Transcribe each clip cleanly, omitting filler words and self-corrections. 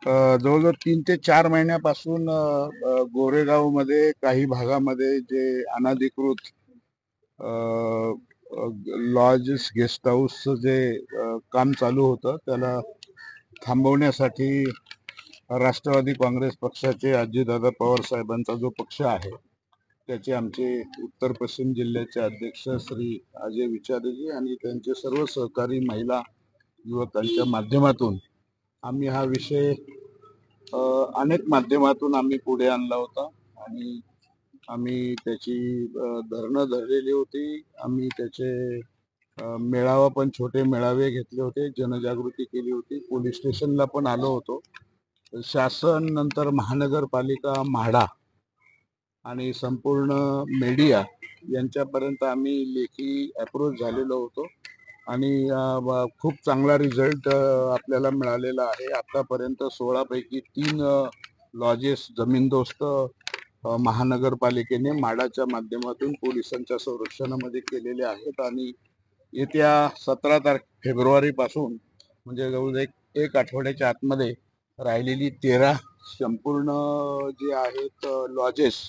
जवळजवळ 3 ते 4 महिन्यापासून गोरेगावमध्ये काही भागामध्ये जे अनधिकृत लॉजेस गेस्ट हाऊसचं जे काम चालू होतं त्याला थांबवण्यासाठी राष्ट्रवादी काँग्रेस पक्षाचे अजितदादा पवार साहेबांचा जो पक्ष आहे त्याचे आमचे उत्तर पश्चिम जिल्ह्याचे अध्यक्ष श्री अजय विचारेजी आणि त्यांचे सर्व सहकारी महिला युवकांच्या माध्यमातून आम्ही हा विषय अनेक माध्यमातून आम्ही पुढे आणला होता आणि आम्ही त्याची धरणं धरलेली होती. आम्ही त्याचे मेळावा पण छोटे मेळावे घेतले होते, जनजागृती केली होती, पोलीस स्टेशनला पण आलो होतो. शासन नंतर महानगरपालिका म्हाडा आणि संपूर्ण मीडिया यांच्यापर्यंत आम्ही लेखी अप्रोच झालेलो होतो आणि खूप चांगला रिझल्ट आपल्याला मिळालेला आहे. आतापर्यंत 16 पैकी 3 लॉजेस जमीनदोस्त महानगरपालिकेने म्हाडाच्या माध्यमातून पोलिसांच्या संरक्षणामध्ये केलेले आहेत आणि येत्या 17 फेब्रुवारी पासून म्हणजे जवळजवळ एक आठवड्याच्या आतमध्ये राहिलेली 13 संपूर्ण जे आहेत लॉजेस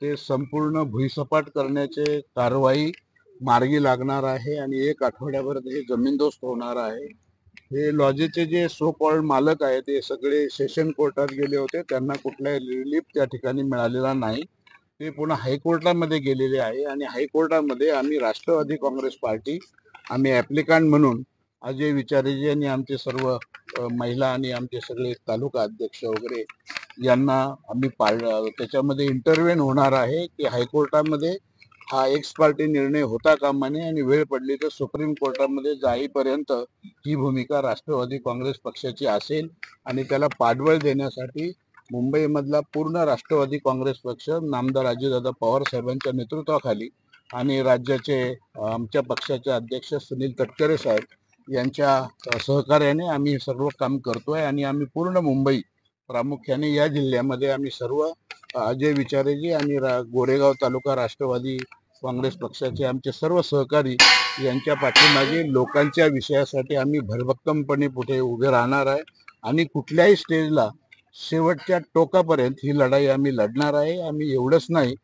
ते संपूर्ण भुईसपाट करण्याचे कारवाई मार्गी लागणार आहे आणि 1 आठवड्याभर हे जमीनदोस्त होणार आहे. हे लॉजेसचे जे सो कॉल्ड मालक आहेत ते सगळे सेशन कोर्टात गेले होते, त्यांना कुठलाही रिलीफ त्या ठिकाणी मिळालेला नाही. ते पुन्हा हायकोर्टामध्ये गेलेले आहे आणि हायकोर्टामध्ये आम्ही राष्ट्रवादी काँग्रेस पार्टी आम्ही ऍप्लिकंट म्हणून अजय विचारेजी आणि आमचे सर्व महिला आणि आमचे सगळे तालुका अध्यक्ष वगैरे यांना आम्ही त्याच्यामध्ये इंटरव्हेन होणार आहे की हायकोर्टामध्ये हा एक्स पार्टी निर्णय होता कामा नये आणि वेळ पडली तर सुप्रीम कोर्टामध्ये जाईपर्यंत ही भूमिका राष्ट्रवादी काँग्रेस पक्षाची असेल आणि त्याला पाठबळ देण्यासाठी मुंबईमधला पूर्ण राष्ट्रवादी काँग्रेस पक्ष नामदार अजितदादा पवार साहेबांच्या नेतृत्वाखाली आणि राज्याचे आमच्या पक्षाचे अध्यक्ष सुनील तटकरे साहेब यांच्या सहकार्याने आम्ही सर्व काम करतोय आणि आम्ही पूर्ण मुंबई प्रामुख्याने या जिल्ह्यामध्ये आम्ही सर्व अजय विचारेजी आणि गोरेगाव तालुका राष्ट्रवादी काँग्रेस पक्षाचे आमचे सर्व सहकारी यांच्या पाठीमागे लोकांच्या विषयासाठी आम्ही भरभक्कमपणे पुढे उभे राहणार आहे आणि कुठल्याही स्टेजला शेवटच्या टोकापर्यंत ही लढाई आम्ही लढणार आहे. आम्ही एवढंच नाही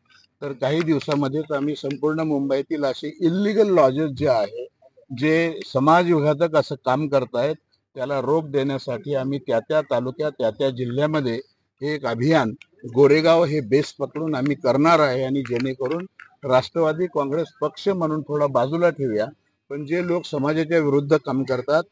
तर काही दिवसामध्येच आम्ही संपूर्ण मुंबईतील असे इल्लीगल लॉजेस जे आहे जे समाजविघातक असं काम करतायत त्याला रोख देण्यासाठी आम्ही त्या तालुक्यात त्या जिल्ह्यामध्ये हे एक अभियान गोरेगाव हे बेस पकडून आम्ही करणार आहे आणि जेणेकरून राष्ट्रवादी काँग्रेस पक्ष म्हणून थोडा बाजूला ठेवूया, पण जे लोक समाजाच्या विरुद्ध काम करतात,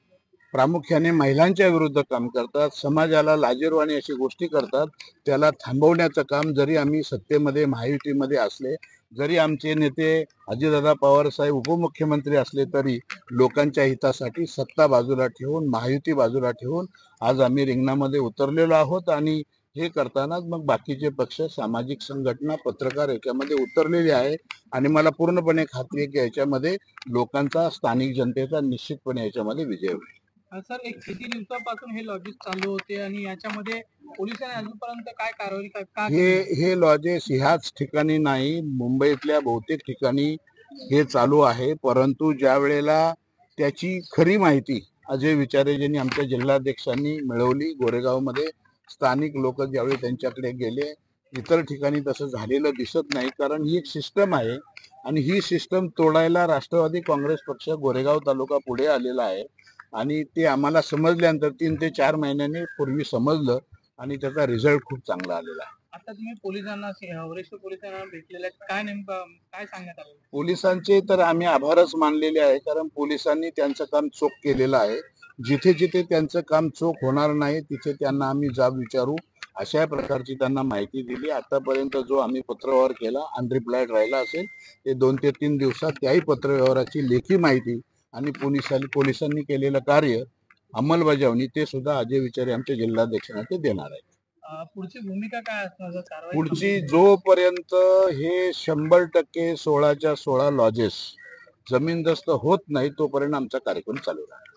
प्रामुख्याने महिलांच्या विरुद्ध काम करतात, समाजाला लाजिरवाणी अशी गोष्टी करतात, त्याला थांबवण्याचं काम जरी आम्ही सत्तेमध्ये महायुतीमध्ये असले, जरी आमचे नेते अजितदादा पवार साहेब उपमुख्यमंत्री असले तरी लोकांच्या हितासाठी सत्ता बाजूला ठेवून महायुती बाजूला ठेवून आज आम्ही रिंगणामध्ये उतरलेलो आहोत आणि हे करतानाच मग बाकीचे पक्ष सामाजिक संघटना पत्रकार याच्यामध्ये उतरलेले आहे आणि मला पूर्णपणे खात्री आहे की याच्यामध्ये लोकांचा स्थानिक जनतेचा निश्चितपणे याच्यामध्ये विजय होईल. सर, एक किती दिवसापासून हे लॉजिस चालू होते आणि याच्यामध्ये पोलिसांनी अजूनपर्यंत काय कारवाई हे लॉजेस ह्याच ठिकाणी नाही, मुंबईतल्या बहुतेक ठिकाणी हे चालू आहे, परंतु ज्या वेळेला त्याची खरी माहिती अजय विचारेजींनी आमच्या जिल्हाध्यक्षांनी मिळवली, गोरेगावमध्ये स्थानिक लोक ज्यावेळी त्यांच्याकडे गेले, इतर ठिकाणी तसं झालेलं दिसत नाही, कारण ही एक सिस्टम आहे आणि ही सिस्टम तोडायला राष्ट्रवादी काँग्रेस पक्ष गोरेगाव तालुका पुढे आलेला आहे आणि ते आम्हाला समजल्यानंतर 3 ते 4 महिन्यांनी पूर्वी समजलं आणि त्याचा रिझल्ट खूप चांगला आलेला आहे. आता तुम्ही पोलिसांना वरिष्ठ पोलिसांना भेटलेले काय नेमकं काय सांगण्यात आलं? पोलिसांचे तर आम्ही आभारच मानलेले आहे, कारण पोलिसांनी त्यांचं काम चोख केलेलं आहे. जिथे जिथे त्यांचं काम चोख होणार नाही तिथे त्यांना आम्ही जाब विचारू अशा प्रकारची त्यांना माहिती दिली. आतापर्यंत जो आम्ही पत्रव्यवहार केला अनरिप्लायड राहिला असेल ते 2 ते 3 दिवसात त्याही पत्रव्यवहाराची लेखी माहिती आणि पोलिसांनी केलेलं कार्य अंमलबजावणी ते सुद्धा अजय विचारे आमच्या जिल्हाध्यक्षांना ते देणार आहे. पुढची भूमिका काय असणार कारवाई? पुढची जोपर्यंत हे 100% 16च्या 16 लॉजेस जमीनदस्त होत नाही तोपर्यंत आमचा कार्यक्रम चालू राहणार.